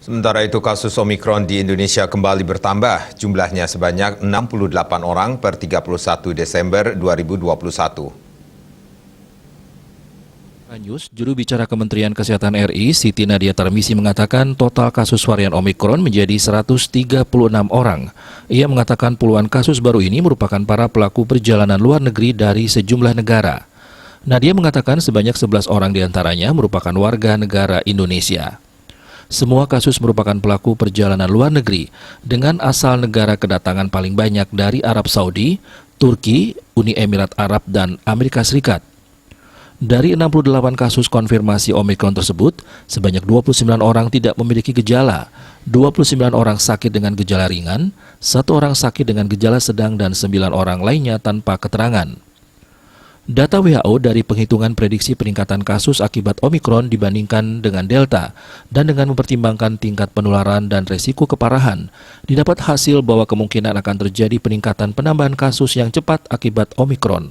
Sementara itu kasus Omikron di Indonesia kembali bertambah, jumlahnya sebanyak 68 orang per 31 Desember 2021. News, juru bicara Kementerian Kesehatan RI, Siti Nadia Tarmizi mengatakan total kasus varian Omikron menjadi 136 orang. Ia mengatakan puluhan kasus baru ini merupakan para pelaku perjalanan luar negeri dari sejumlah negara. Nadia mengatakan sebanyak 11 orang diantaranya merupakan warga negara Indonesia. Semua kasus merupakan pelaku perjalanan luar negeri dengan asal negara kedatangan paling banyak dari Arab Saudi, Turki, Uni Emirat Arab, dan Amerika Serikat. Dari 68 kasus konfirmasi Omikron tersebut, sebanyak 29 orang tidak memiliki gejala, 29 orang sakit dengan gejala ringan, 1 orang sakit dengan gejala sedang, dan 9 orang lainnya tanpa keterangan. Data WHO dari penghitungan prediksi peningkatan kasus akibat Omikron dibandingkan dengan Delta dan dengan mempertimbangkan tingkat penularan dan resiko keparahan, didapat hasil bahwa kemungkinan akan terjadi peningkatan penambahan kasus yang cepat akibat Omikron.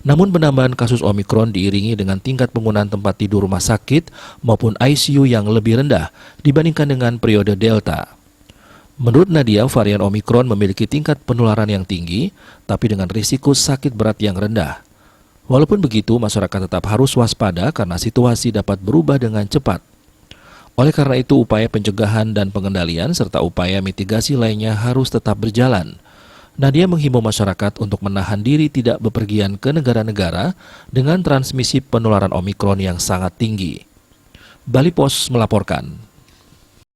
Namun penambahan kasus Omikron diiringi dengan tingkat penggunaan tempat tidur rumah sakit maupun ICU yang lebih rendah dibandingkan dengan periode Delta. Menurut Nadia, varian Omikron memiliki tingkat penularan yang tinggi, tapi dengan risiko sakit berat yang rendah. Walaupun begitu, masyarakat tetap harus waspada karena situasi dapat berubah dengan cepat. Oleh karena itu, upaya pencegahan dan pengendalian serta upaya mitigasi lainnya harus tetap berjalan. Nadia menghimbau masyarakat untuk menahan diri tidak bepergian ke negara-negara dengan transmisi penularan Omikron yang sangat tinggi. Bali Pos melaporkan.